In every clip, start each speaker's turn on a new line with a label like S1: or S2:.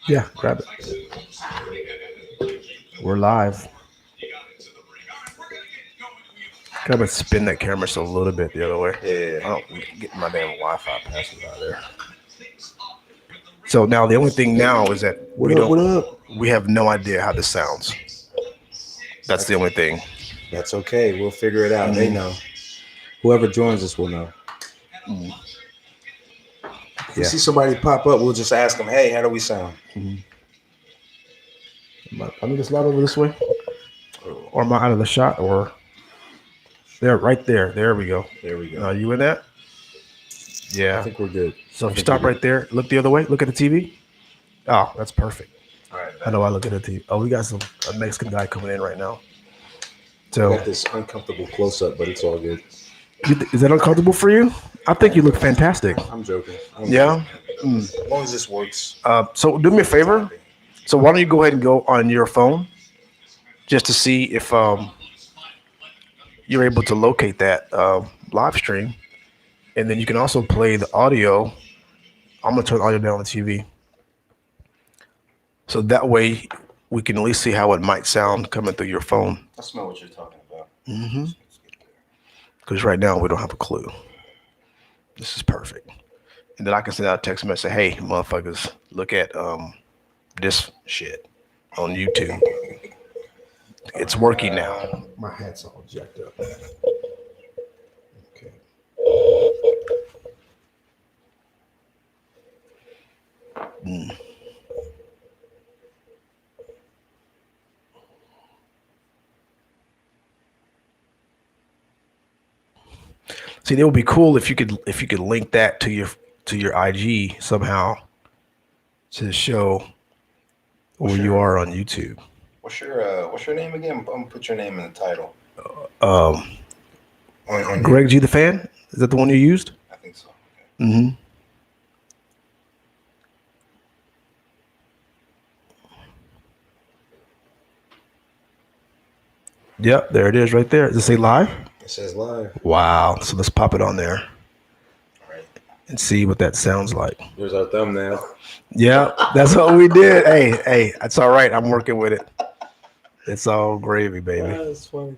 S1: Yeah, grab it. We're live. Gotta spin that camera just a little bit the other way.
S2: Yeah.
S1: I don't get my damn Wi-Fi password out of there. So now the only thing now is that
S2: What up? What up?
S1: we have no idea how this sounds. That's the only thing.
S2: That's okay. We'll figure it out. They
S1: Mhm.
S2: know. Whoever joins us will know.
S1: Mm.
S2: If we
S1: Yeah.
S2: see somebody pop up, we'll just ask them, "Hey, how do we sound?"
S1: Mhm. I need to slide over this way, or am I out of the shot? Or there, right there. There we go.
S2: There we go.
S1: You in that?
S2: I
S1: Yeah.
S2: think we're good.
S1: So
S2: I
S1: if you
S2: think we're
S1: stop
S2: good.
S1: right there, look the other way. Look at the TV. Oh, that's perfect.
S2: All right,
S1: How
S2: bet.
S1: do I look at the TV? Oh, we got a Mexican guy coming in right now.
S2: I
S1: So
S2: got this uncomfortable close up, but it's all good.
S1: is that uncomfortable for you? I think you look fantastic.
S2: I'm joking. I'm joking.
S1: Yeah. Mm.
S2: As long as this works.
S1: So do me a
S2: For the
S1: favor.
S2: timing.
S1: So why don't you go ahead and go on your phone just to see if you're able to locate that live stream, and then you can also play the audio. I'm gonna turn the audio down on the TV, so that way we can at least see how it might sound coming through your phone.
S2: I smell what you're talking about.
S1: Mm-hmm. Because right now we don't have a clue. This is perfect. And then I can send out a text message, "Hey, motherfuckers, look at this shit on YouTube. It's working now." My hat's all jacked up. Okay. Mm. See, it would be cool if you could link that to your IG somehow to show
S2: What's
S1: where you
S2: your
S1: are on YouTube.
S2: what's your name again? I'm gonna put your name in the title.
S1: Um,
S2: On here.
S1: Greg G the fan, is that the one you used?
S2: I think so. Okay.
S1: Mm-hmm. Yep, there it is right there. Does it say live?
S2: It says live.
S1: Wow. So let's pop it on there
S2: All right.
S1: and see what that sounds like.
S2: There's our thumbnail.
S1: Yeah, that's what we did. Hey, that's all right. I'm working with it. It's all gravy, baby.
S2: That's funny.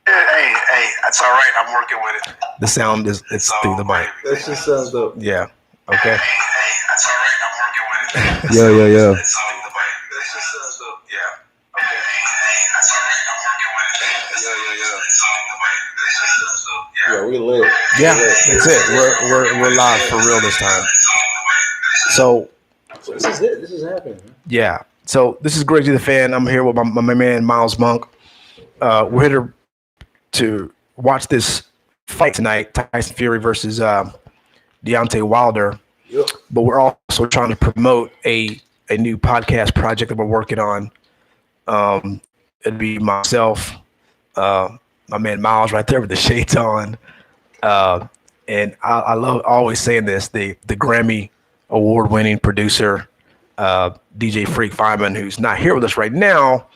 S1: Hey, that's all right. I'm working with it. The sound is it's through the mic.
S2: That just sounds dope.
S1: Yeah. Okay. Hey, that's all right. I'm working with it.
S2: Yo.
S1: It's through the mic. That just sounds dope. Yeah. Okay. Hey, that's all right. I'm working with it. Yo. It's through the mic. That just sounds dope. Yeah.
S2: Yeah, we lit.
S1: Yeah,
S2: We lit.
S1: that's it. We're live for real this time. So
S2: So this is it. This is happening. Man.
S1: yeah. So this is Greg G the fan. I'm here with my man Miles Monk. We're here to watch this fight tonight, Tyson Fury versus Deontay Wilder.
S2: Yep.
S1: But we're also trying to promote a new podcast project that we're working on. It'd be myself, my man Miles right there with the shades on. And I love always saying this, the Grammy award winning producer, DJ Freak Feynman, who's not here with us right now,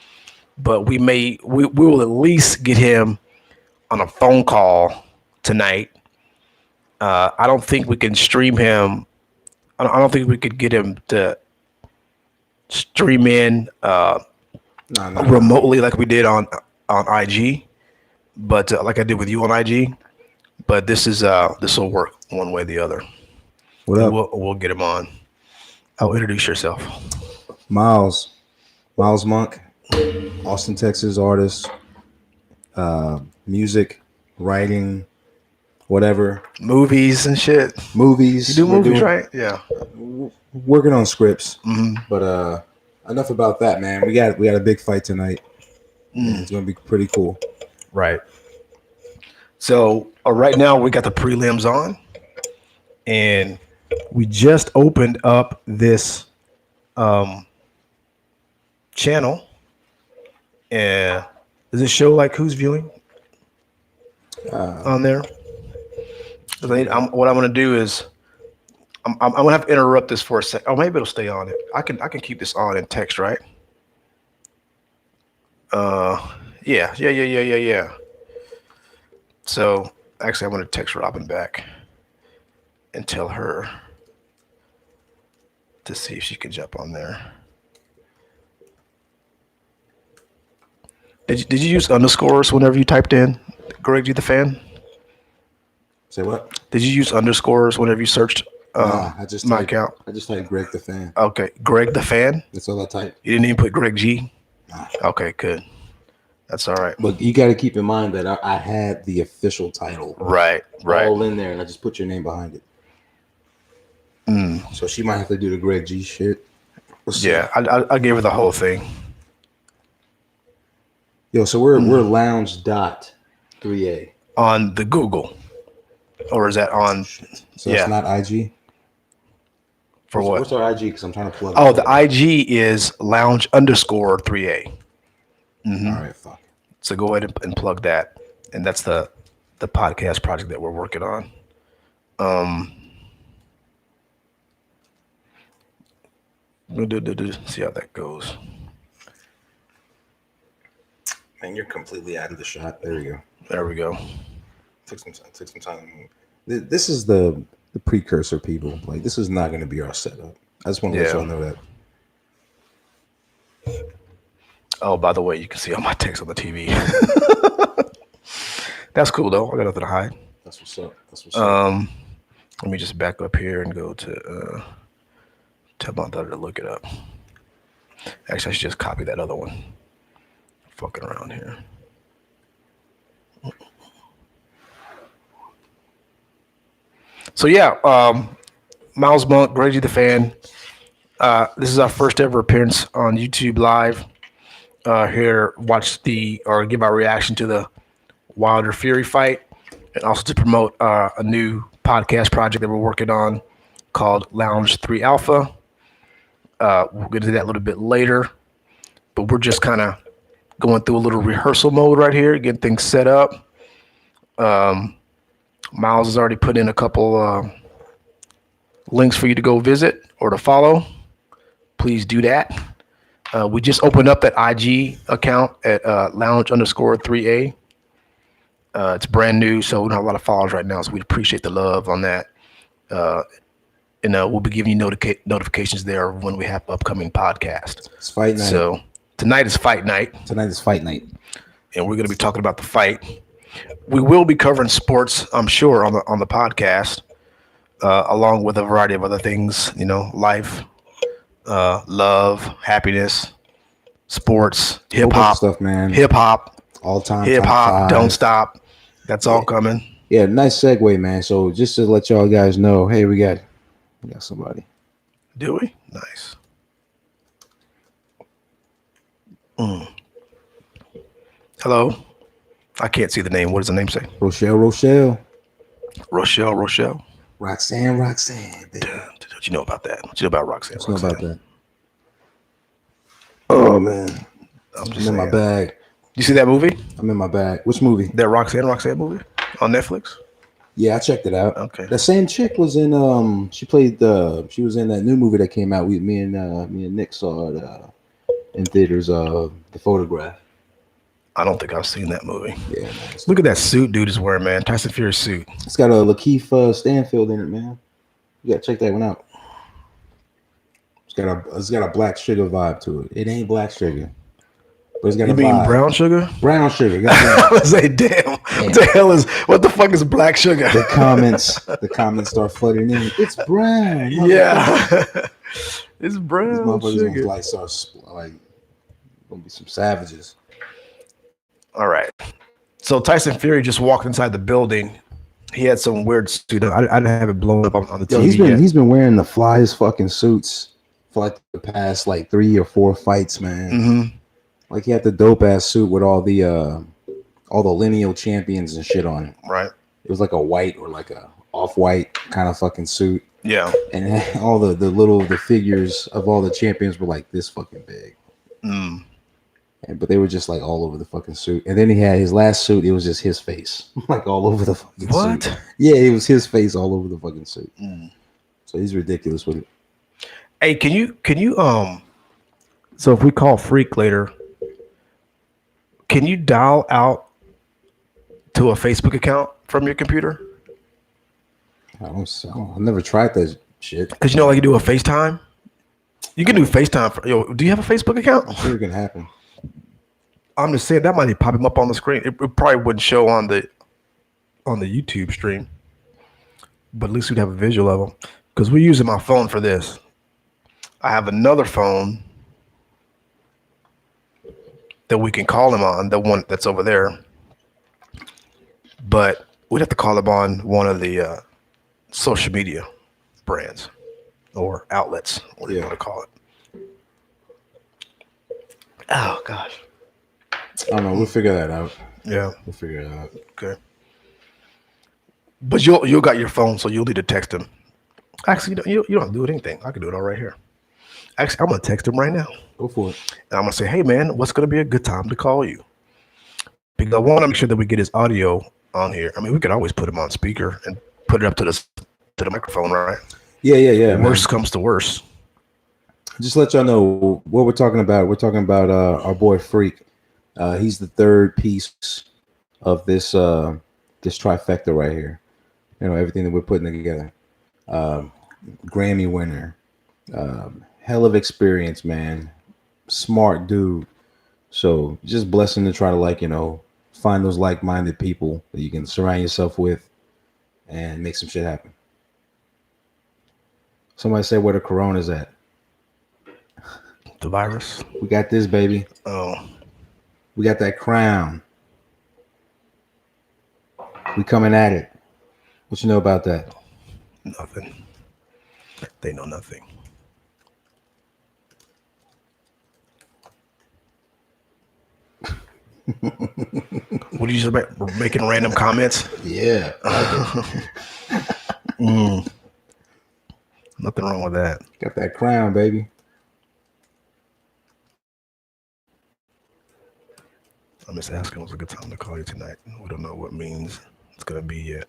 S1: but we will at least get him on a phone call tonight. I don't think we can stream him. I don't think we could get him to stream in
S2: No.
S1: remotely like we did on IG, but like I did with you on IG. But this will work one way or the other.
S2: What up,
S1: We'll get him on. Oh, introduce yourself.
S2: Miles? Miles Monk, Austin, Texas artist, music, writing, whatever,
S1: Movies and shit.
S2: movies.
S1: You do
S2: We're
S1: movies,
S2: doing-
S1: right? Yeah.
S2: Working on scripts,
S1: Mm-hmm.
S2: but enough about that, man. We got a big fight tonight. And it's gonna be pretty cool.
S1: Right. So right now we got the prelims on, and we just opened up this channel. And does it show like who's viewing on there? 'Cause what I'm going to do is I'm going to have to interrupt this for a sec. Oh, maybe it'll stay on it. I can keep this on in text, right? Yeah. So actually, I'm going to text Robin back and tell her to see if she can jump on there. Did you use underscores whenever you typed in Greg G the fan?
S2: Say what?
S1: Did you use underscores whenever you searched
S2: I just
S1: my
S2: typed,
S1: account?
S2: I just typed Greg the fan.
S1: Okay, Greg the fan.
S2: That's all I typed.
S1: You didn't even put Greg G.
S2: Nah.
S1: Okay, good. That's all right.
S2: But you got to keep in mind that I had the official title
S1: Right.
S2: all in there, and I just put your name behind it. So she might have to do the Greg G shit.
S1: Yeah, I gave her the whole thing.
S2: Yo, so we're lounge.3a
S1: on the Google, or is that on?
S2: So it's not IG.
S1: For what?
S2: What's our IG? Because I'm trying to plug.
S1: Oh, the IG is lounge_3a.
S2: All right, fuck.
S1: So go ahead and plug that, and that's the podcast project that we're working on. See how that goes.
S2: Man, you're completely out of the shot. There you go.
S1: There we go.
S2: Took some time. This is the precursor, people. Like, this is not going to be our setup. I just want to let y'all know that.
S1: Oh, by the way, you can see all my text on the TV. That's cool though. I got nothing to hide.
S2: That's what's up.
S1: Let me just back up here and go to tell my daughter to look it up. Actually, I should just copy that other one. Fucking around here. So yeah, Miles Monk, Greg G the fan. This is our first ever appearance on YouTube Live. Here, give our reaction to the Wilder Fury fight, and also to promote a new podcast project that we're working on called Lounge 3 Alpha. We'll get into that a little bit later, but we're just kind of going through a little rehearsal mode right here, getting things set up. Miles has already put in a couple links for you to go visit or to follow. Please do that. We just opened up that IG account at lounge_3a. It's brand new, so we don't have a lot of followers right now, so we'd appreciate the love on that. And we'll be giving you notifications there when we have upcoming podcast.
S2: It's fight night.
S1: So tonight is fight night. And we're going to be talking about the fight. We will be covering sports, I'm sure, on the podcast, along with a variety of other things, life, love, happiness, sports, hip hop
S2: stuff, man.
S1: Hip hop,
S2: all time.
S1: Hip hop, don't stop. That's all coming.
S2: Yeah, nice segue, man. So just to let y'all guys know, hey, we got somebody.
S1: Do we? Nice. Hello. I can't see the name. What does the name say?
S2: Rochelle. Roxanne. Baby.
S1: What you know about that? What you know about Roxanne?
S2: What you know about that? Oh man,
S1: I'm
S2: in my bag.
S1: You see that movie?
S2: I'm in my bag. Which movie?
S1: That Roxanne movie on Netflix.
S2: Yeah, I checked it out.
S1: Okay.
S2: The same chick was in. She was in that new movie that came out. Me and Nick saw it in theaters. The Photograph.
S1: I don't think I've seen that movie.
S2: Yeah.
S1: Look at that suit dude is wearing, man. Tyson Fury's suit.
S2: It's got a Lakeith Stanfield in it, man. You gotta check that one out. It's got a Black Sugar vibe to it. It ain't Black Sugar, but it's got a vibe. You mean
S1: brown sugar?
S2: Brown sugar.
S1: I was like, damn. What the fuck is Black Sugar?
S2: The comments start flooding in. It's brown.
S1: Yeah. It's brown. These
S2: motherfuckers gonna be some savages.
S1: All right. So Tyson Fury just walked inside the building. He had some weird suit. I didn't have it blown up on the TV.
S2: He's been wearing the flyest fucking suits for like the past 3 or 4 fights, man.
S1: Mm-hmm.
S2: Like he had the dope ass suit with all the lineal champions and shit on it.
S1: Right.
S2: It was like a white or like a off-white kind of fucking suit.
S1: Yeah.
S2: And all the figures of all the champions were like this fucking big.
S1: Mm.
S2: But they were just like all over the fucking suit. And then he had his last suit. It was just his face, like all over the fucking suit. Yeah, it was his face all over the fucking suit.
S1: Mm.
S2: So he's ridiculous with it.
S1: Hey, can you so if we call Freak later, can you dial out to a Facebook account from your computer?
S2: I've never tried that shit.
S1: Because like you do a FaceTime You can do FaceTime. Yo, do you have a Facebook account?
S2: I'm sure it can happen.
S1: I'm just saying that might be popping up on the screen. It probably wouldn't show on the YouTube stream, but at least we'd have a visual of them because we're using my phone for this. I have another phone that we can call him on, the one that's over there, but we'd have to call him on one of the social media brands or outlets, whatever you want to call it. Oh gosh.
S2: I don't know. We'll figure that out.
S1: Yeah,
S2: we'll figure it out.
S1: Okay. But you'll got your phone, so you'll need to text him. Actually, you don't have to do anything. I can do it all right here. Actually, I'm gonna text him right now.
S2: Go for it.
S1: And I'm gonna say, hey man, what's gonna be a good time to call you? Because I want to make sure that we get his audio on here. I mean, we could always put him on speaker and put it up to the microphone, right?
S2: Yeah.
S1: Worst comes to worst.
S2: Just let y'all know what we're talking about. We're talking about our boy Freak. He's the third piece of this this trifecta right here. You know, everything that we're putting together. Grammy winner, hell of experience, man. Smart dude. So just blessing to try to find those like-minded people that you can surround yourself with and make some shit happen. Somebody say where the corona's at.
S1: The virus.
S2: We got this, baby.
S1: Oh.
S2: We got that crown. We coming at it. What you know about that?
S1: Nothing. They know nothing. What are you just making random comments?
S2: Yeah.
S1: Nothing wrong with that.
S2: Got that crown, baby.
S1: I'm just asking what's a good time to call you tonight. We don't know what means it's going to be yet.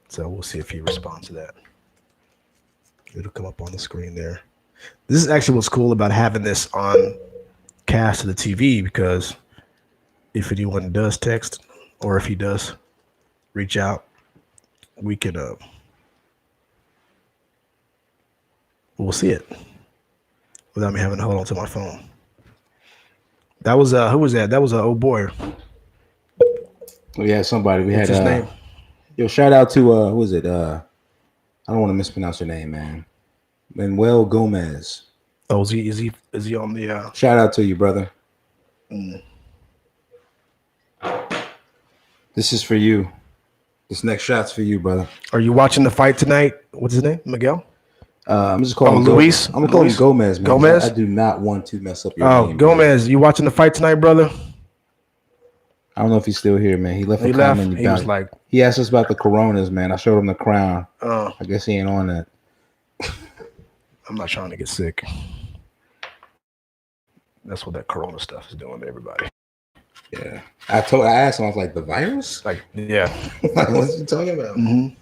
S1: So we'll see if he responds to that. It'll come up on the screen there. This is actually what's cool about having this on cast to the TV, because if anyone does text or if he does reach out, we can we'll see it without me having to hold on to my phone. That was who was that? That was an old boy.
S2: Oh yeah, somebody.
S1: What's his name?
S2: Yo, shout out to who is it? I don't want to mispronounce your name, man. Manuel Gomez.
S1: Oh, is he on the
S2: shout out to you, brother. This is for you. This next shot's for you, brother.
S1: Are you watching the fight tonight? What's his name? Miguel?
S2: I'm just calling him
S1: Luis.
S2: I'm gonna call him Gomez, man.
S1: Gomez?
S2: I do not want to mess up your name.
S1: Oh, Gomez, bro. You watching the fight tonight, brother?
S2: I don't know if he's still here, man. He left a comment.
S1: He was like,
S2: he asked us about the coronas, man. I showed him the crown.
S1: Oh.
S2: I guess he ain't on that.
S1: I'm not trying to get sick. That's what that corona stuff is doing to everybody.
S2: Yeah. I asked him, I was like, the virus?
S1: Like, yeah.
S2: Like, what's he talking about?
S1: Mm-hmm.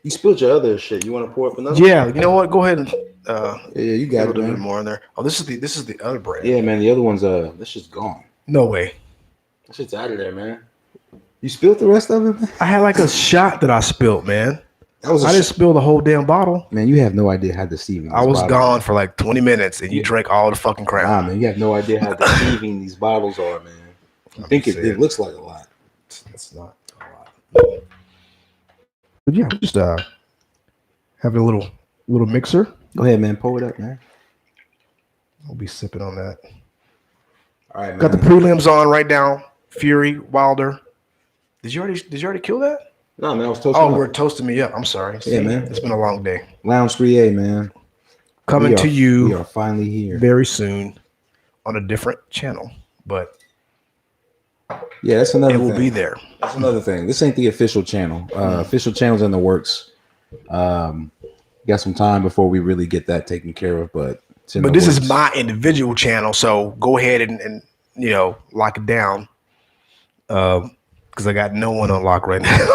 S2: You spilled your other shit. You want to pour up another?
S1: Yeah, you know what? Go ahead and
S2: yeah, you got
S1: a little bit more in there. Oh, this is the other brand.
S2: Yeah, man. The other one's this shit's gone.
S1: No way.
S2: That shit's out of there, man. You spilled the rest of it, man?
S1: I had like a shot that I spilled, man.
S2: I didn't spill
S1: the whole damn bottle.
S2: Man, you have no idea how deceiving
S1: I was gone for like 20 minutes and you drank all the fucking crap.
S2: Nah, man, you have no idea how deceiving these bottles are, man. You think it looks like a lot.
S1: It's not a lot. But yeah, just having a little mixer.
S2: Go ahead, man. Pour it up, man.
S1: I'll be sipping on that.
S2: All right, man.
S1: Got the prelims on right now. Fury, Wilder. Did you already kill that?
S2: No, man. I was toasting.
S1: Oh, we're toasting me up. I'm sorry.
S2: Yeah, man.
S1: It's been a long day.
S2: Lounge 3A, man.
S1: Coming to you.
S2: We are finally here.
S1: Very soon on a different channel, but
S2: yeah, that's another thing.
S1: It will be there.
S2: That's another thing. This ain't the official channel. Official channel's in the works. Got some time before we really get that taken care of, but
S1: this is my individual channel, so go ahead and lock it down. Because I got no one on lock right now.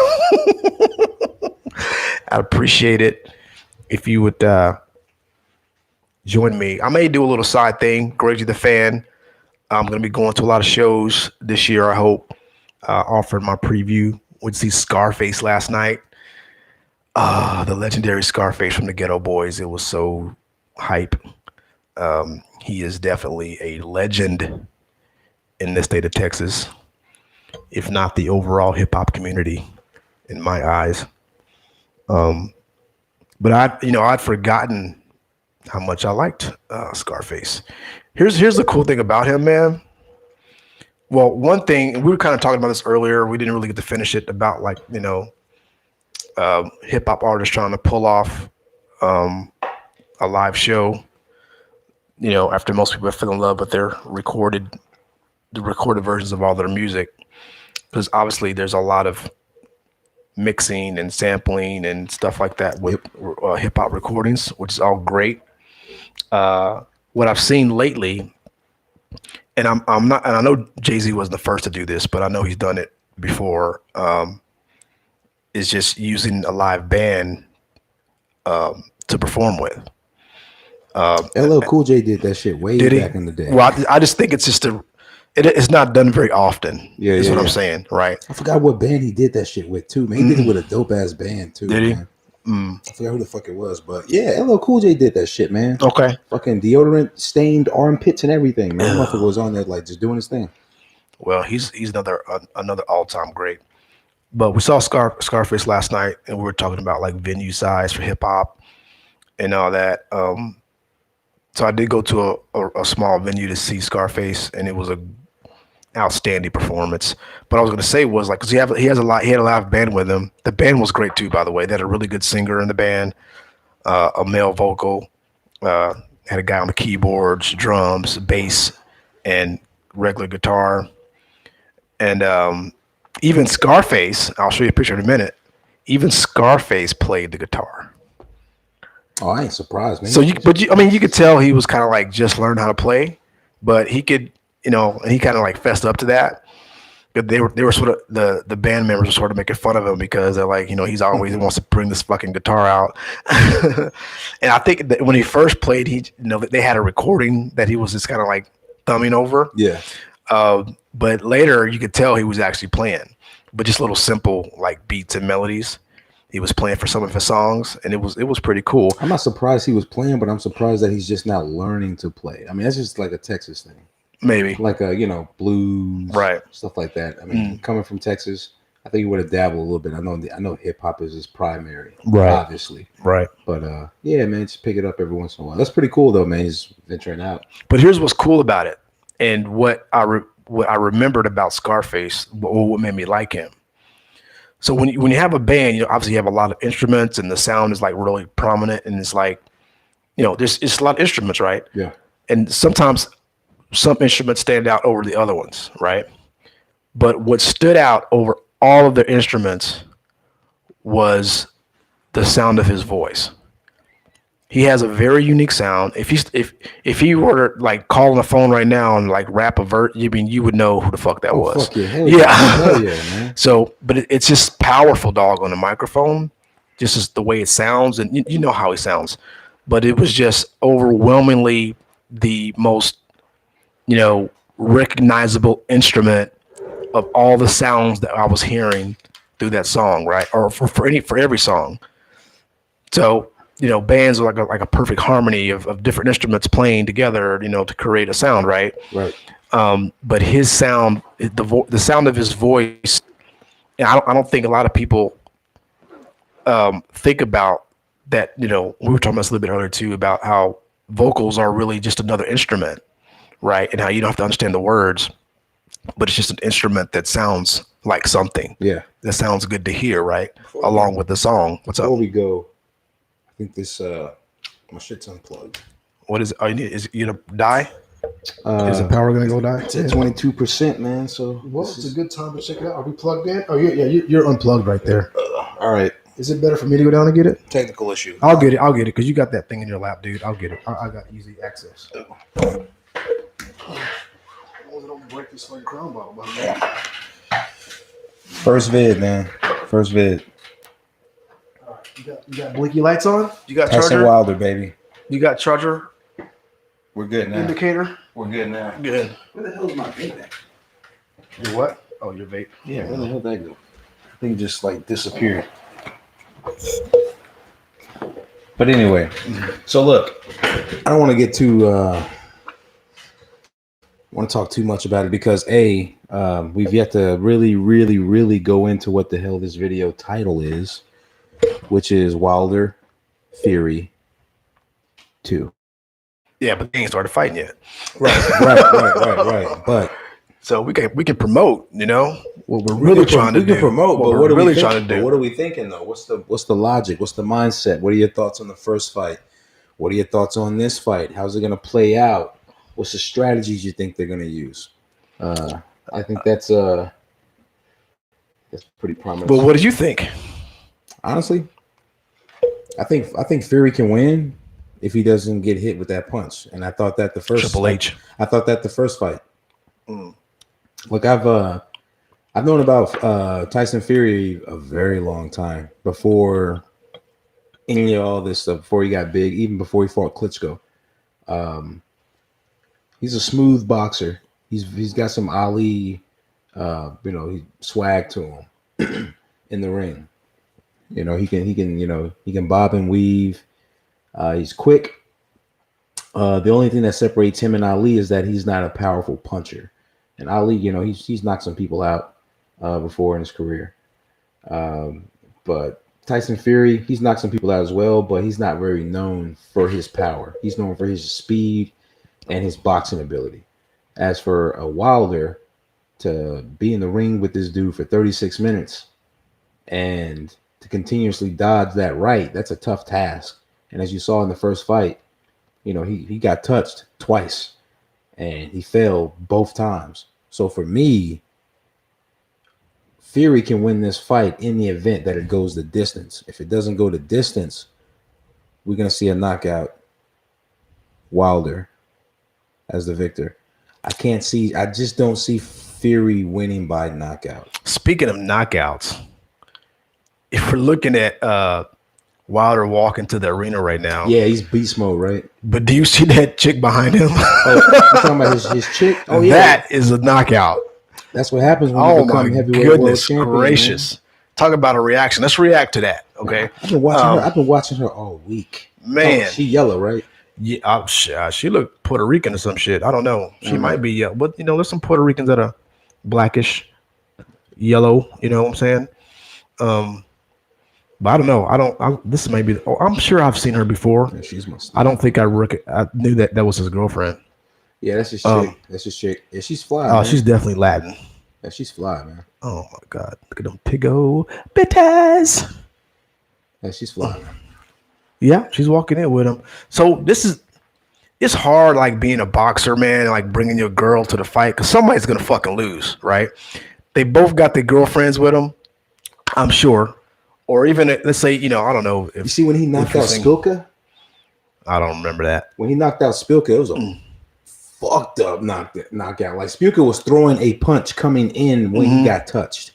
S1: I'd appreciate it if you would join me. I may do a little side thing. Grady the Fan. I'm going to be going to a lot of shows this year, I hope. Offering my preview. Went to see Scarface last night. The legendary Scarface from the Ghetto Boys. It was so hype. He is definitely a legend in the state of Texas, if not the overall hip hop community, in my eyes. But I'd forgotten how much I liked Scarface. Here's the cool thing about him, man. Well, one thing, and we were kind of talking about this earlier. We didn't really get to finish it about like hip hop artists trying to pull off a live show. After most people have fallen in love with the recorded versions of all their music, because obviously there's a lot of mixing and sampling and stuff like that with hip hop recordings, which is all great. What I've seen lately, and I'm not, and I know Jay-Z wasn't the first to do this, but I know he's done it before. Is just using a live band to perform with.
S2: LL Cool J did that shit way back in the day.
S1: Well, I just think it's just it's not done very often. Yeah, is what I'm saying, right?
S2: I forgot what band he did that shit with too. Man, he did it with a dope ass band too.
S1: Did he?
S2: Man. I forgot who the fuck it was, but yeah, LL Cool J did that shit, man.
S1: Okay.
S2: Fucking deodorant stained armpits and everything, man. That motherfucker was on there like just doing his thing.
S1: Well, he's another all time great. But we saw Scarface last night, and we were talking about like venue size for hip hop and all that. So I did go to a small venue to see Scarface, and it was a outstanding performance. But I was going to say was like, because he had a live band with him. The band was great too, by the way. They had a really good singer in the band, a male vocal, had a guy on the keyboards, drums, bass, and regular guitar. And even Scarface, I'll show you a picture in a minute. Even Scarface played the guitar.
S2: Oh, I ain't surprised, man.
S1: So you could tell he was kind of like just learning how to play, but he could, and he kind of like fessed up to that. But they were sort of the band members were sort of making fun of him because they're like, he's always wants to bring this fucking guitar out. And I think that when he first played, they had a recording that he was just kind of like thumbing over.
S2: Yeah.
S1: But later you could tell he was actually playing, but just little simple like beats and melodies. He was playing for some of his songs, and it was pretty cool.
S2: I'm not surprised he was playing, but I'm surprised that he's just now learning to play. I mean, that's just like a Texas thing.
S1: Maybe.
S2: Like blues,
S1: right?
S2: Stuff like that. I mean, coming from Texas, I think he would have dabbled a little bit. I know hip hop is his primary,
S1: right?
S2: Obviously,
S1: right.
S2: But yeah, man, just pick it up every once in a while. That's pretty cool, though, man. He's venturing out.
S1: But here's what's cool about it, and what I remembered about Scarface, what made me like him. So when you have a band, obviously you have a lot of instruments, and the sound is like really prominent, and it's like, it's a lot of instruments, right?
S2: Yeah.
S1: And sometimes some instruments stand out over the other ones, right? But what stood out over all of the instruments was the sound of his voice. He has a very unique sound. If he were to like call on the phone right now and like rap a verse, you would know who the fuck that was.
S2: Fuck yeah, hell yeah, man.
S1: So, but it's just powerful, dog, on the microphone, just as the way it sounds, and you know how he sounds. But it was just overwhelmingly the most, recognizable instrument of all the sounds that I was hearing through that song, right? Or for every song. So, bands are like a perfect harmony of different instruments playing together, to create a sound, right?
S2: Right.
S1: But his sound, the sound of his voice, and I don't think a lot of people think about that. We were talking about this a little bit earlier too about how vocals are really just another instrument, right? And how you don't have to understand the words, but it's just an instrument that sounds like something.
S2: Yeah. That
S1: sounds good to hear, right? Along with the song. What's up?
S2: Before we go, I think this my shit's unplugged.
S1: What is it? Oh, is it gonna die? Is the power gonna go die?
S2: It's at 22%, man. So
S1: it's a good time to check it out. Are we plugged in? Oh yeah, you're unplugged right there.
S2: All right.
S1: Is it better for me to go down and get it?
S2: Technical issue.
S1: I'll get it because you got that thing in your lap, dude. I'll get it. I got easy access. Don't break this fucking crown bottle, man.
S2: First vid, man. First vid.
S1: All right, you got blinky lights on? You got
S2: Tyson
S1: charger?
S2: Wilder, baby.
S1: You got charger?
S2: We're good now.
S1: Indicator?
S2: We're good now.
S1: Good.
S2: Where the hell is my vape at?
S1: Your what? Oh, your vape.
S2: Yeah, where the hell did that go? I think it just like disappeared. But anyway, so look, I don't want to get too. Want to talk too much about it because we've yet to really go into what the hell this video title is, which is Wilder Fury 2.
S1: Yeah, but they ain't started fighting yet.
S2: Right. But
S1: so we can promote, what we're really trying to do. We can
S2: promote, but what are we trying to do? What are we thinking though? What's the logic? What's the mindset? What are your thoughts on the first fight? What are your thoughts on this fight? How's it going to play out? What's the strategies you think they're going to use? I think that's pretty prominent.
S1: But what do you think?
S2: Honestly, I think Fury can win if he doesn't get hit with that punch. And I thought that the first
S1: Triple H.
S2: I thought that the first fight. Look, I've known about Tyson Fury a very long time before any of all this stuff. Before he got big, even before he fought Klitschko. He's a smooth boxer. He's got some Ali, swag to him in the ring. He can bob and weave. He's quick. The only thing that separates him and Ali is that he's not a powerful puncher. And Ali, he's knocked some people out before in his career. But Tyson Fury, he's knocked some people out as well, but he's not very known for his power. He's known for his speed and his boxing ability. As for a Wilder, to be in the ring with this dude for 36 minutes and to continuously dodge that right, that's a tough task. And as you saw in the first fight, he got touched twice and he failed both times. So for me, Fury can win this fight in the event that it goes the distance. If it doesn't go the distance, we're going to see a knockout Wilder as the victor. I just don't see Fury winning by knockout.
S1: Speaking of knockouts, if we're looking at Wilder walking to the arena right now.
S2: Yeah, he's beast mode, right?
S1: But do you see that chick behind him?
S2: Oh, you're talking about his chick? Oh, yeah.
S1: That is a knockout.
S2: That's what happens when you become heavyweight world champion.
S1: Gracious. Man. Talk about a reaction. Let's react to that, okay?
S2: I've been watching her. I've been watching her all week.
S1: Man.
S2: She yellow, right?
S1: Yeah, she looked Puerto Rican or some shit. I don't know. She might be yellow. But, there's some Puerto Ricans that are blackish, yellow, you know what I'm saying? But I don't know. This may be. I'm sure I've seen her before.
S2: Yeah, she's my
S1: I don't think I knew that was his girlfriend.
S2: Yeah, that's his chick. That's his chick. Yeah, she's fly.
S1: Oh, man. She's definitely Latin.
S2: Yeah, she's fly, man.
S1: Oh my God, look at them piggo bitches.
S2: Yeah, she's fly, man.
S1: Yeah, she's walking in with him. So it's hard, like being a boxer, man, like bringing your girl to the fight because somebody's gonna fucking lose, right? They both got their girlfriends with them, I'm sure. Or even, let's say, I don't know.
S2: You see when he knocked out Spilka?
S1: I don't remember that.
S2: When he knocked out Spilka, it was a fucked up knockout. Like Spilka was throwing a punch coming in when he got touched.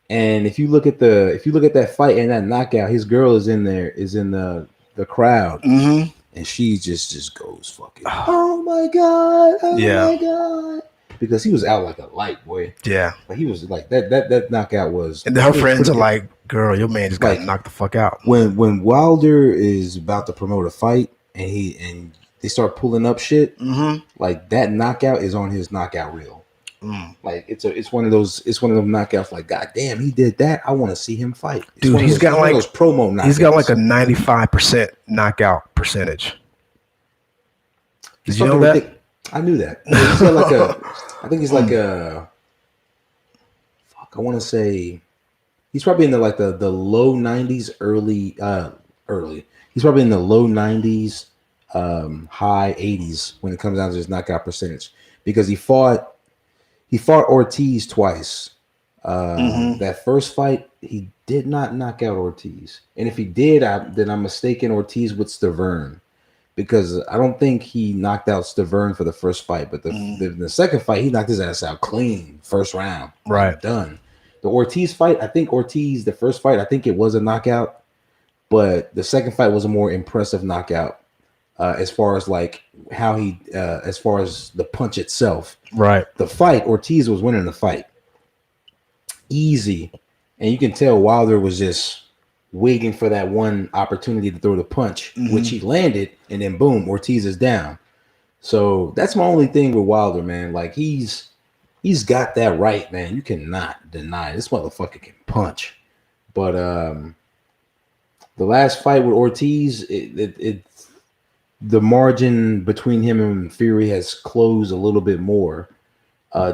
S2: And if you look at that fight and that knockout, his girl is in the crowd, and she just goes fucking. Oh my God! Oh my God! Because he was out like a light, boy.
S1: Yeah.
S2: But he was like that knockout was.
S1: And her friends are like, girl, your man just got knocked the fuck out.
S2: When Wilder is about to promote a fight and they start pulling up shit, like that knockout is on his knockout reel. Like it's one of those knockouts like, God damn, he did that. I want to see him fight.
S1: Dude, he's got like those
S2: promo knockouts.
S1: He's got like a 95% knockout percentage. Did you know that?
S2: I knew that. He's got like I think he's like I want to say he's probably in the low 90s, early. He's probably in the low 90s, high 80s when it comes down to his knockout percentage because he fought Ortiz twice. That first fight, he did not knock out Ortiz, and if he did, then I'm mistaken Ortiz with Stavern. Because I don't think he knocked out Stavern for the first fight, but the second fight, he knocked his ass out clean, first round.
S1: Right.
S2: Done. The Ortiz fight, the first fight, I think it was a knockout, but the second fight was a more impressive knockout as far as like how as far as the punch itself.
S1: Right.
S2: The fight, Ortiz was winning the fight. Easy. And you can tell Wilder was just waiting for that one opportunity to throw the punch, which he landed, and then boom, Ortiz is down. So that's my only thing with Wilder, man. Like he's got that right, man. You cannot deny it. This motherfucker can punch. But the last fight with Ortiz, the margin between him and Fury has closed a little bit more,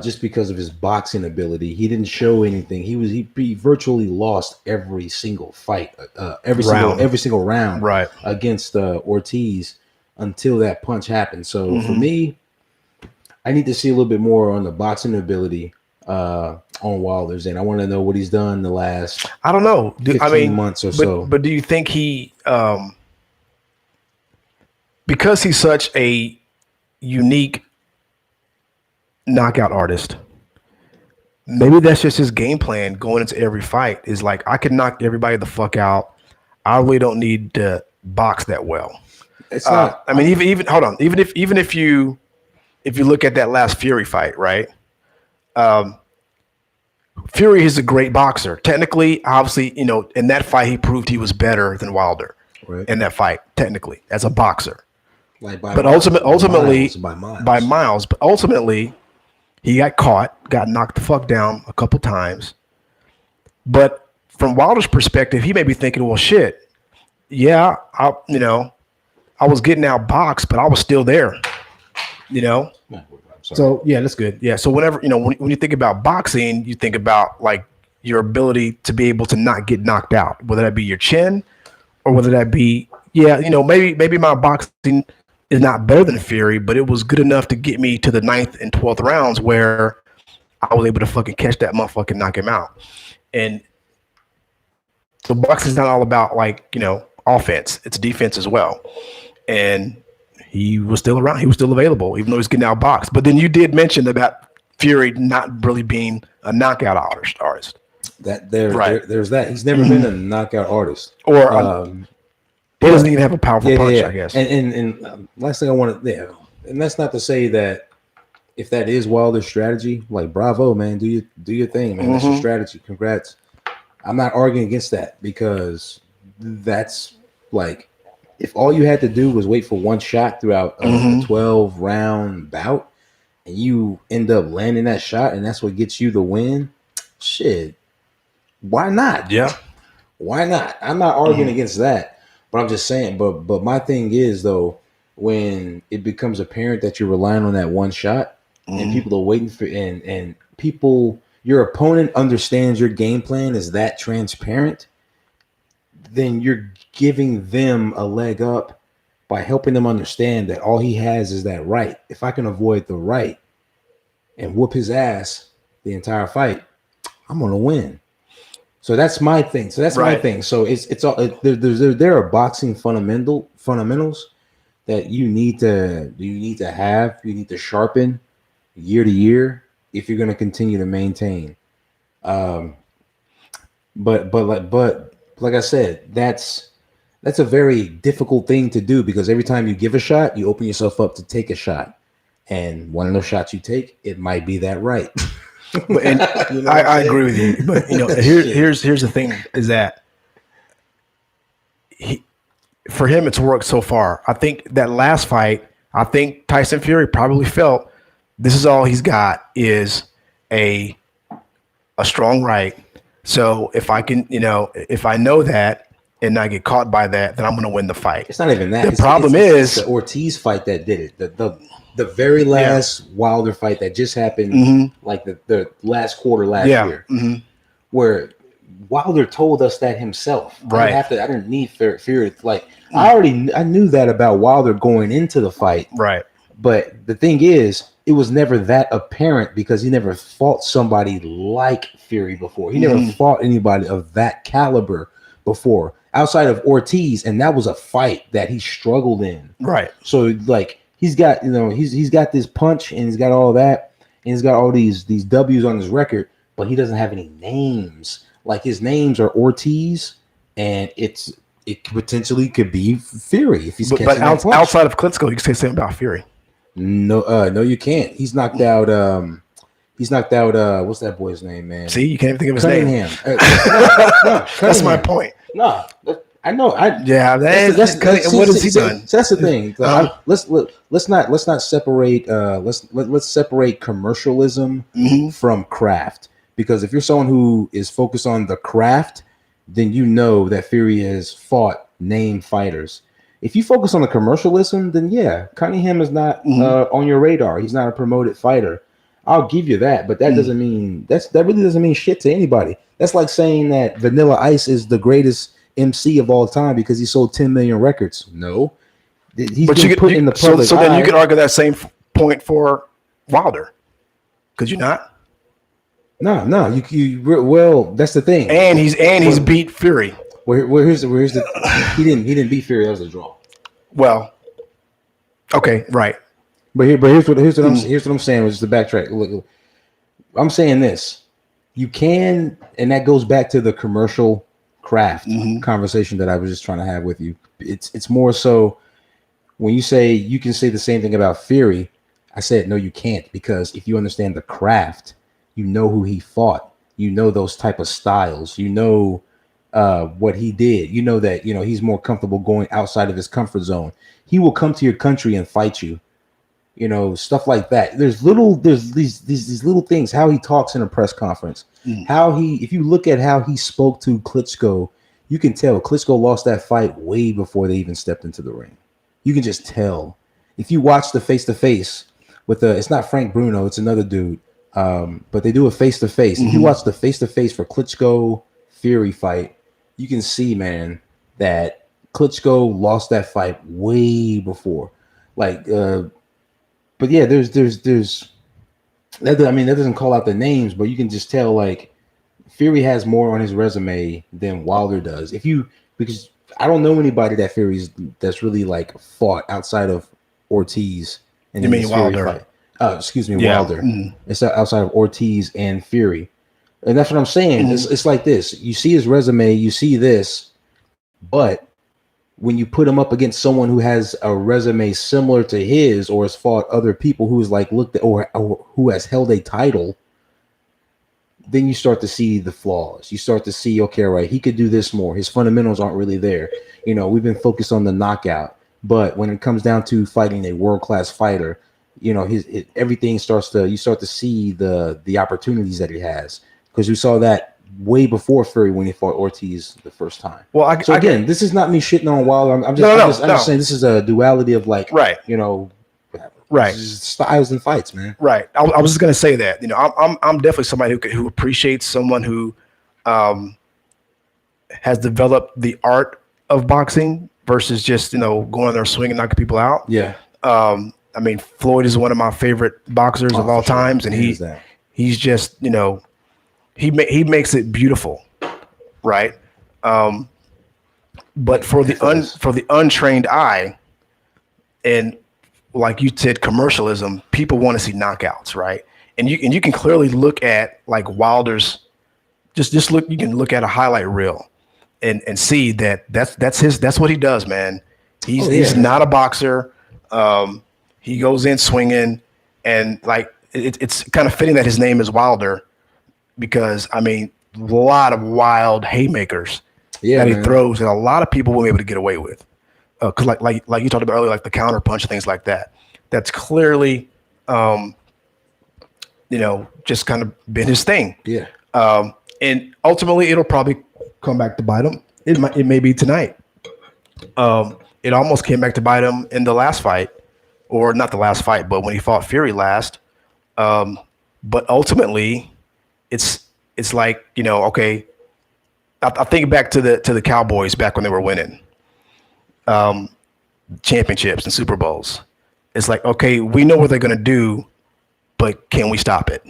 S2: just because of his boxing ability. He didn't show anything. He virtually lost every single fight, every single round,
S1: right,
S2: against Ortiz until that punch happened. So for me, I need to see a little bit more on the boxing ability on Wilder's, and I want to know what he's done the last.
S1: I don't know.
S2: 15 months or so.
S1: But do you think he, because he's such a unique knockout artist, maybe that's just his game plan going into every fight? Is like, I can knock everybody the fuck out. I really don't need to box that well.
S2: It's not.
S1: I mean, even hold on. Even if you look at that last Fury fight, right? Fury is a great boxer. Technically, obviously, in that fight, he proved he was better than Wilder in that fight, technically, as a boxer. Ultimately, by miles. But ultimately, he got caught, got knocked the fuck down a couple times. But from Wilder's perspective, he may be thinking, well, shit, yeah, I was getting out boxed, but I was still there, So yeah, that's good. Yeah. So whenever, when you think about boxing, you think about like your ability to be able to not get knocked out, whether that be your chin or whether that be, maybe my boxing is not better than Fury, but it was good enough to get me to the 9th and 12th rounds where I was able to fucking catch that motherfucker and knock him out. And so boxing is not all about offense. It's defense as well. And he was still around. He was still available, even though he's getting outboxed. But then you did mention about Fury not really being a knockout artist.
S2: There's that. He's never been a knockout artist.
S1: Or he doesn't even have a powerful punch, I guess.
S2: And last thing I want to, and that's not to say that if that is Wilder's strategy, like bravo, man, do your thing, man. That's your strategy. Congrats. I'm not arguing against that because that's like, if all you had to do was wait for one shot throughout a 12-round bout, and you end up landing that shot, and that's what gets you the win, shit, why not?
S1: Yeah.
S2: Why not? I'm not arguing against that, but I'm just saying, but my thing is, though, when it becomes apparent that you're relying on that one shot, and people are waiting for, and people, your opponent understands your game plan is that transparent, then you're giving them a leg up by helping them understand that all he has is that right. If I can avoid the right and whoop his ass the entire fight, I'm gonna win. So that's my thing. So that's my thing. So it's all there are boxing fundamentals that you need to sharpen year to year if you're gonna continue to maintain. But like I said, that's a very difficult thing to do because every time you give a shot, you open yourself up to take a shot. And one of those shots you take, it might be that right.
S1: And I agree with you. But here's the thing is that for him it's worked so far. I think that last fight, Tyson Fury probably felt this is all he's got is a strong right. So if I can, if I know that and not get caught by that, then I'm going to win the fight.
S2: It's not even that.
S1: The problem is
S2: the Ortiz fight that did it. The very last Wilder fight that just happened, like the last quarter last year, where Wilder told us that himself.
S1: Right.
S2: I didn't need Fury. Like I knew that about Wilder going into the fight.
S1: Right.
S2: But the thing is, it was never that apparent because he never fought somebody like Fury before. He never fought anybody of that caliber before outside of Ortiz, and that was a fight that he struggled in.
S1: Right.
S2: So like he's got he's got this punch and he's got all that and he's got all these W's on his record, but he doesn't have any names. Like his names are Ortiz, and it potentially could be Fury if he's catching that punch.
S1: Outside of Klitschko, you can say something about Fury.
S2: No, you can't. He's knocked out He's knocked out. What's that boy's name, man?
S1: See, you can't even think of his
S2: Cunningham.
S1: name. That's my point.
S2: No, I know.
S1: That's what has he done?
S2: So that's the thing. Let's not separate. Let's separate commercialism from craft. Because if you're someone who is focused on the craft, then you know that Fury has fought named fighters. If you focus on the commercialism, then yeah, Cunningham is not on your radar. He's not a promoted fighter. I'll give you that, but that doesn't mean that really doesn't mean shit to anybody. That's like saying that Vanilla Ice is the greatest MC of all time because he sold 10 million records. No, he's been put in the public.
S1: So then you could argue that same point for Wilder. Could you not?
S2: No. Well, that's the thing.
S1: And he's beat Fury.
S2: Here's the he didn't beat Fury. That was a draw.
S1: Well, okay, right.
S2: But here's what I'm saying. Just to backtrack. Look, I'm saying this. You can, and that goes back to the commercial craft conversation that I was just trying to have with you. It's more so when you say you can say the same thing about Fury. I said no, you can't, because if you understand the craft, you know who he fought. You know those type of styles. You know what he did. You know that he's more comfortable going outside of his comfort zone. He will come to your country and fight you. Stuff like that. There's these little things. How he talks in a press conference. If you look at how he spoke to Klitschko, you can tell Klitschko lost that fight way before they even stepped into the ring. You can just tell. If you watch the face-to-face with it's not Frank Bruno, it's another dude. But they do a face-to-face. If you watch the face-to-face for Klitschko Fury fight, you can see, man, that Klitschko lost that fight way before. But yeah, there's that. I mean, that doesn't call out the names, but you can just tell like Fury has more on his resume than Wilder does. Because I don't know anybody that's really like fought outside of Ortiz. And
S1: you mean Wilder?
S2: Fight. Excuse me, Wilder. It's outside of Ortiz and Fury, and that's what I'm saying. It's like this. You see his resume, you see this, but when you put him up against someone who has a resume similar to his, or has fought other people who's like looked at, or who has held a title, then you start to see the flaws. You start to see, okay, right, he could do this more. His fundamentals aren't really there. We've been focused on the knockout, but when it comes down to fighting a world-class fighter, everything you start to see the opportunities that he has, because we saw that way before Fury when he fought Ortiz the first time. Well, this is not me shitting on Wilder. I'm just saying this is a duality of like, right, styles and fights, man.
S1: Right. I was just gonna say that. I'm definitely somebody who appreciates someone who has developed the art of boxing versus just going there swinging, knocking people out.
S2: Yeah.
S1: I mean, Floyd is one of my favorite boxers of all times, and he's just he makes it beautiful, right? But for the untrained eye, and like you said, commercialism, people want to see knockouts, right? And you can clearly look at like Wilder's, just look. You can look at a highlight reel, and see that's what he does, man. He's not a boxer. He goes in swinging, and like it's kind of fitting that his name is Wilder. Because a lot of wild haymakers that he throws, and a lot of people won't be able to get away with. Because like you talked about earlier, like the counter punch, things like that. That's clearly, just kind of been his thing.
S2: Yeah.
S1: And ultimately, it'll probably come back to bite him. It may be tonight. It almost came back to bite him in the last fight, or not the last fight, but when he fought Fury last. But ultimately, it's like, okay, I think back to the Cowboys back when they were winning championships and Super Bowls. It's like, okay, we know what they're going to do, but can we stop it?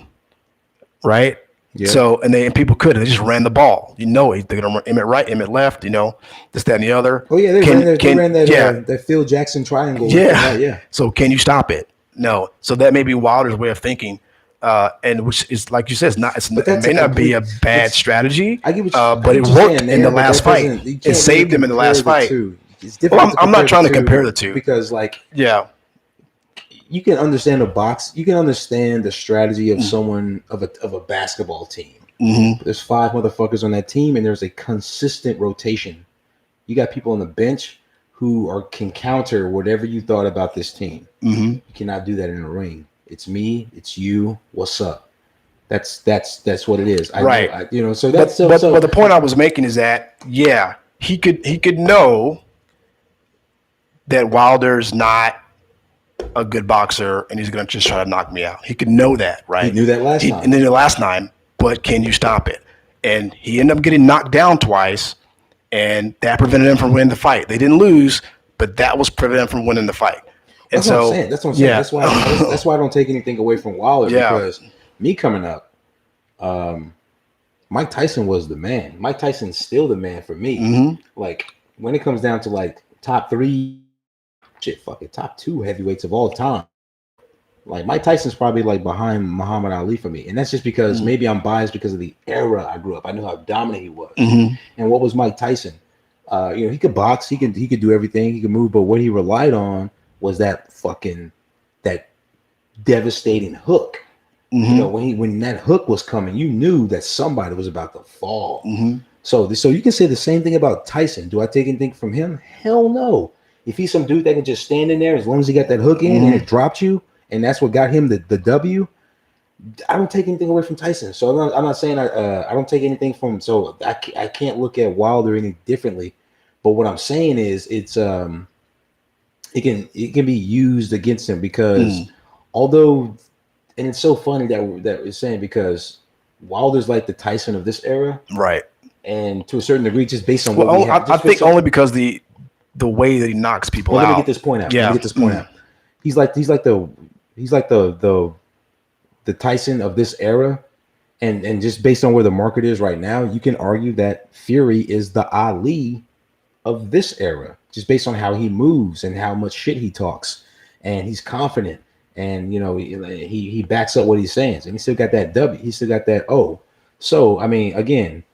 S1: Right? Yeah. So, and people couldn't. They just ran the ball. They're going to run Emmett right, Emmett left, this, that, and the other.
S2: Oh, yeah, they ran that Phil Jackson triangle.
S1: Yeah. Yeah. So can you stop it? No. So that may be Wilder's way of thinking. And which is, like you said, it may not be a bad strategy, but it worked in the last fight. It saved him in the last fight. I'm not trying to compare the two
S2: because, like, you can understand a box. You can understand the strategy of someone of a basketball team.
S1: Mm-hmm.
S2: There's 5 motherfuckers on that team, and there's a consistent rotation. You got people on the bench who can counter whatever you thought about this team.
S1: Mm-hmm.
S2: You cannot do that in a ring. It's me. It's you. What's up? That's what it is.
S1: Right.
S2: So that's
S1: but the point I was making is that he could know that Wilder's not a good boxer and he's going to just try to knock me out. He could know that, right?
S2: He knew that last time.
S1: He knew the last time, but can you stop it? And he ended up getting knocked down twice, and that prevented him from winning the fight. They didn't lose, but that was preventing him from winning the fight. And
S2: that's what I'm saying.
S1: Yeah.
S2: That's why I don't take anything away from Wilder, because me coming up, Mike Tyson was the man. Mike Tyson's still the man for me.
S1: Mm-hmm.
S2: Like, when it comes down to like top 3, top 2 heavyweights of all time. Like, Mike Tyson's probably like behind Muhammad Ali for me. And that's just because maybe I'm biased because of the era I grew up. I knew how dominant he was.
S1: Mm-hmm.
S2: And what was Mike Tyson? He could box, he could do everything, he could move, but what he relied on was that devastating hook.
S1: Mm-hmm.
S2: When that hook was coming, you knew that somebody was about to fall.
S1: Mm-hmm.
S2: So you can say the same thing about Tyson. Do I take anything from him? Hell no. If he's some dude that can just stand in there as long as he got that hook in and it dropped you, and that's what got him the W, I don't take anything away from Tyson. So I'm not saying I don't take anything from. So I can't look at Wilder any differently. But what I'm saying is it can be used against him, because although, and it's so funny that we're saying, because Wilder's like the Tyson of this era,
S1: right?
S2: And to a certain degree, just based on what we have.
S1: I think only because the way that he knocks people out.
S2: Let me get this point out.
S1: Yeah.
S2: He's like the Tyson of this era, and just based on where the market is right now, you can argue that Fury is the Ali of this era, just based on how he moves and how much shit he talks, and he's confident, and he backs up what he's saying, and he still got that W, he still got that O. So I mean, again,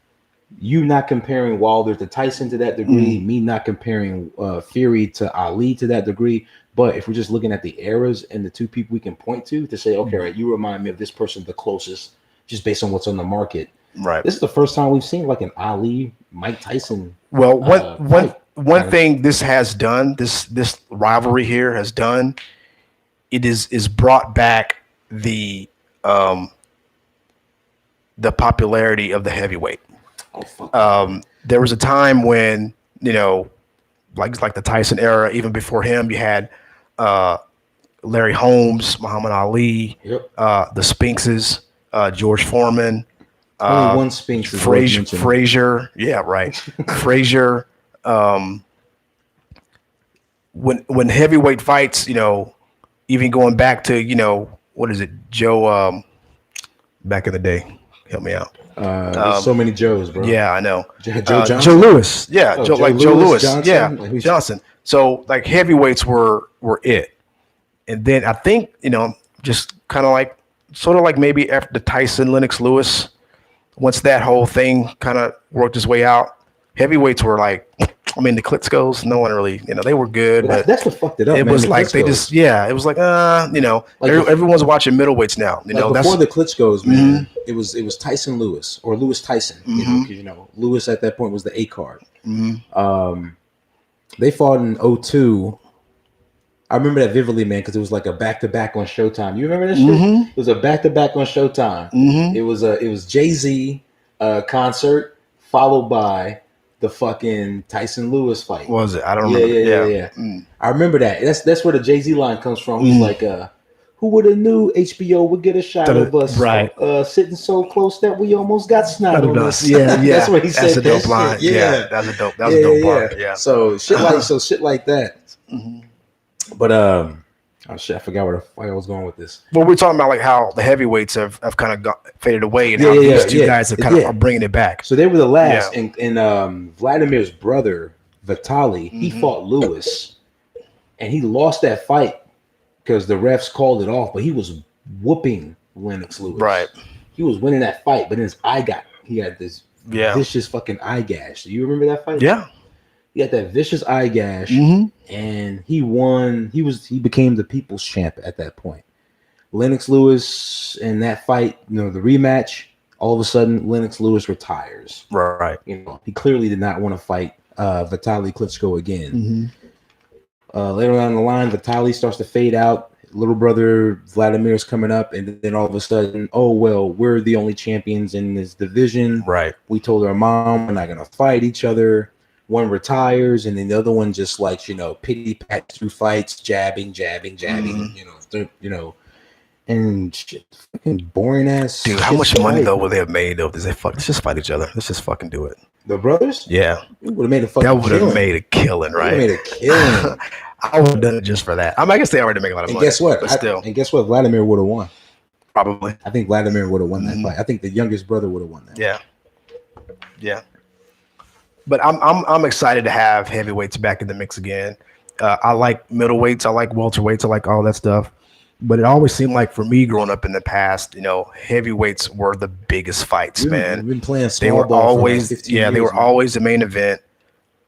S2: you not comparing Wilder to Tyson to that degree, me not comparing Fury to Ali to that degree. But if we're just looking at the eras and the 2 people we can point to say, okay, right, you remind me of this person the closest, just based on what's on the market.
S1: Right.
S2: This is the first time we've seen like an Ali Mike Tyson.
S1: Well, one thing this has done, this rivalry here has done, it is brought back the popularity of the heavyweight. There was a time when, like the Tyson era, even before him, you had Larry Holmes, Muhammad Ali, the Spinxes, George Foreman,
S2: only one Spinx,
S1: Frazier, yeah, right, Frazier. When heavyweight fights, even going back to what is it, Joe? Back in the day, help me out.
S2: There's so many Joes, bro.
S1: Yeah, I know.
S2: Joe
S1: Lewis. Yeah, Joe Lewis.
S2: Johnson?
S1: Yeah, Johnson. So like heavyweights were it, and then I think just kind of like sort of like maybe after the Tyson Lennox Lewis, once that whole thing kind of worked its way out, heavyweights were like, I mean, the Klitschko's, no one really, they were good, but
S2: that's what fucked it up.
S1: It was like they just, it was like, everyone's watching middleweights now.
S2: Before the Klitschko's, man, it was Tyson Lewis or Lewis Tyson. Because Lewis at that point was the A card. They fought in 2002. I remember that vividly, man, because it was like a back-to-back on Showtime. You remember that shit? It was a back-to-back on Showtime. It was Jay-Z concert followed by the fucking Tyson Lewis fight.
S1: What was it? I don't remember.
S2: Yeah. I remember that. That's where the Jay-Z line comes from. He's like, who would have knew HBO would get a shot of us sitting so close that we almost got snot on us.
S1: Yeah.
S2: That's what he said.
S1: That's a dope line. Yeah. That was a dope part. Yeah.
S2: So shit like that. But oh shit, I forgot where the fuck I was going with this.
S1: Well, we're talking about like how the heavyweights have kind of faded away, and how these two guys are bringing it back.
S2: So they were the last, and Vladimir's brother Vitaly, he fought Lewis, and he lost that fight because the refs called it off. But he was whooping Lennox Lewis.
S1: Right. He
S2: was winning that fight, but he had this vicious fucking eye gash. Do you remember that fight?
S1: Yeah.
S2: He got that vicious eye gash, and he won. He became the people's champ at that point. Lennox Lewis in that fight, the rematch. All of a sudden, Lennox Lewis retires.
S1: Right.
S2: He clearly did not want to fight Vitaly Klitschko again. Later on in the line, Vitaly starts to fade out. Little brother Vladimir's coming up, and then all of a sudden, oh well, we're the only champions in this division.
S1: Right.
S2: We told our mom we're not gonna fight each other. One retires, and then the other one just pity pats through fights, jabbing, and shit, fucking boring ass.
S1: Dude, how much money though would they have made though? Let's just fight each other. Let's just fucking do it.
S2: The brothers?
S1: Yeah.
S2: It would have made a fucking
S1: That would have made a killing, right?
S2: Made a killing.
S1: I would have done it just for that. I guess they already make a lot of money.
S2: Guess what?
S1: But still.
S2: And guess what? Vladimir would have won.
S1: Probably.
S2: I think Vladimir would have won that fight. I think the youngest brother would have won that.
S1: Yeah. Yeah. But I'm excited to have heavyweights back in the mix again. I like middleweights. I like welterweights. I like all that stuff. But it always seemed like for me growing up in the past, heavyweights were the biggest fights, man.
S2: We've been playing small
S1: they were
S2: ball
S1: always,
S2: for like 15 years,
S1: they were
S2: man.
S1: always the main event.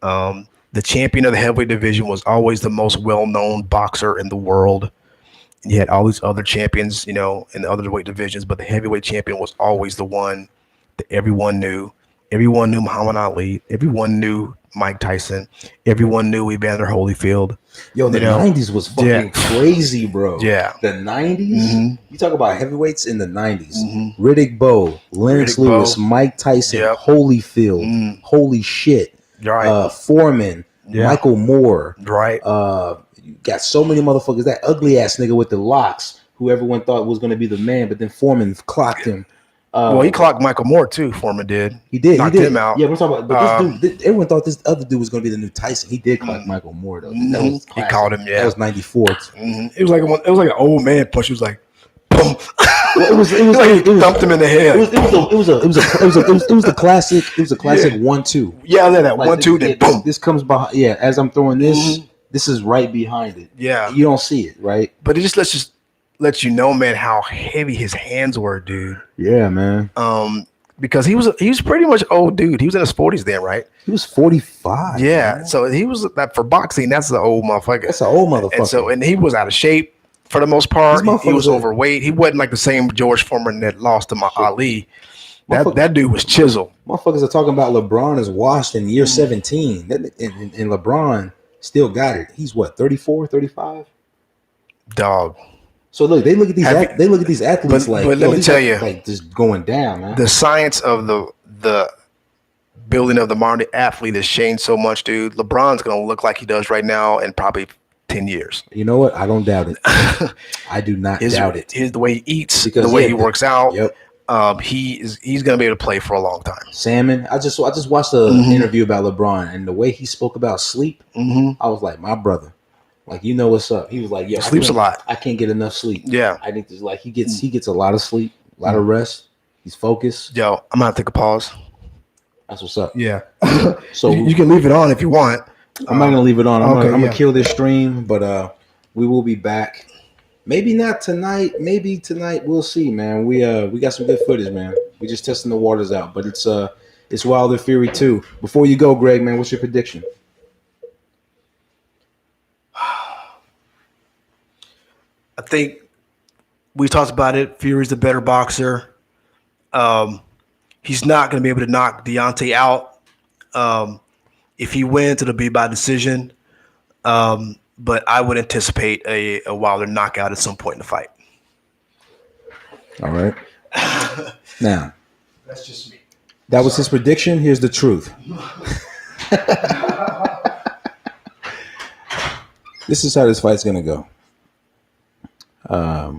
S1: The champion of the heavyweight division was always the most well-known boxer in the world. And you had all these other champions, in the other weight divisions, but the heavyweight champion was always the one that everyone knew. Everyone knew Muhammad Ali. Everyone knew Mike Tyson. Everyone knew Evander Holyfield.
S2: Yo, the 90s was fucking crazy, bro.
S1: Yeah.
S2: The 90s? You talk about heavyweights in the 90s. Riddick Bowe, Lennox Lewis, Mike Tyson, Holyfield. Holy shit.
S1: Right.
S2: Foreman, Michael Moore.
S1: Right.
S2: You got so many motherfuckers. That ugly ass nigga with the locks, who everyone thought was going to be the man, but then Foreman clocked him.
S1: Well, he clocked Michael Moore too. Foreman did.
S2: He did.
S1: Knocked him out.
S2: Yeah, we're talking about. But this dude, everyone thought this other dude was going to be the new Tyson. He did clock Michael Moore though. That was
S1: he called him. Yeah,
S2: that was 94.
S1: It was like an old man punch. It was like, boom.
S2: Well, it was
S1: like he thumped him in the head.
S2: It was the classic. It was a classic 1-2.
S1: Yeah, that 1-2. Then boom.
S2: This comes behind. Yeah, as I'm throwing this, this is right behind it.
S1: Yeah,
S2: you don't see it, right?
S1: But it just lets you know, man, how heavy his hands were, dude.
S2: Yeah, man.
S1: Because he was pretty much old dude. He was in his 40s then, right?
S2: He was 45.
S1: Yeah,
S2: man.
S1: so he was that for boxing. That's the old motherfucker.
S2: That's an old motherfucker.
S1: And he was out of shape for the most part. He was overweight. He wasn't like the same George Foreman that lost to Ali. That dude was chiseled.
S2: Motherfuckers are talking about LeBron is washed in year 17. And LeBron still got it. He's what, 34, 35?
S1: Dog.
S2: So look, they look at these athletes
S1: but let me tell you,
S2: like just going down, man.
S1: The science of the building of the modern day athlete has changed so much, dude. LeBron's gonna look like he does right now in probably 10 years.
S2: You know what? I don't doubt it. I do not doubt it.
S1: The way he eats, the way he works out.
S2: Yep.
S1: He's gonna be able to play for a long time.
S2: Salmon. I just watched an interview about LeBron, and the way he spoke about sleep, I was like, my brother. Like, you know what's up. He was like, yo,
S1: sleeps a lot.
S2: I can't get enough sleep.
S1: Yeah.
S2: I think he gets a lot of sleep, a lot of rest. He's focused.
S1: Yo, I'm gonna take a pause.
S2: That's what's up.
S1: Yeah.
S2: So
S1: you can leave it on if you want.
S2: I'm not gonna leave it on. I'm gonna
S1: yeah.
S2: kill this stream, but we will be back. Maybe not tonight. Maybe tonight. We'll see, man. We got some good footage, man. We just testing the waters out, but it's Wilder Fury 2. Before you go, Greg, man, what's your prediction?
S1: I think we talked about it. Fury's the better boxer. He's not going to be able to knock Deontay out. If he wins, it'll be by decision. But I would anticipate a Wilder knockout at some point in the fight.
S2: All right. Now,
S1: that's just me.
S2: That was his prediction. Here's the truth. This is how this fight's going to go. I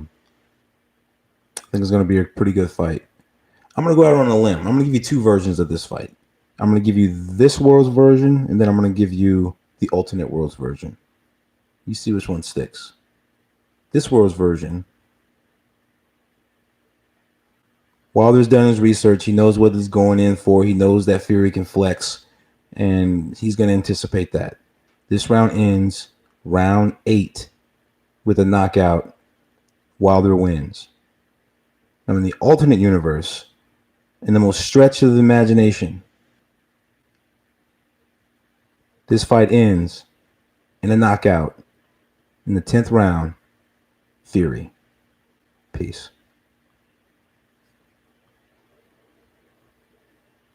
S2: think it's going to be a pretty good fight. I'm going to go out on a limb. I'm going to give you two versions of this fight. I'm going to give you this world's version, and then I'm going to give you the alternate world's version. You see which one sticks. This world's version, Wilder's done his research. He knows what he's going in for. He knows that Fury can flex, and he's going to anticipate that. This round ends round 8 with a knockout. Wilder wins. Now, in the alternate universe, in the most stretch of the imagination, This fight ends in a knockout in the 10th round. Fury. Peace.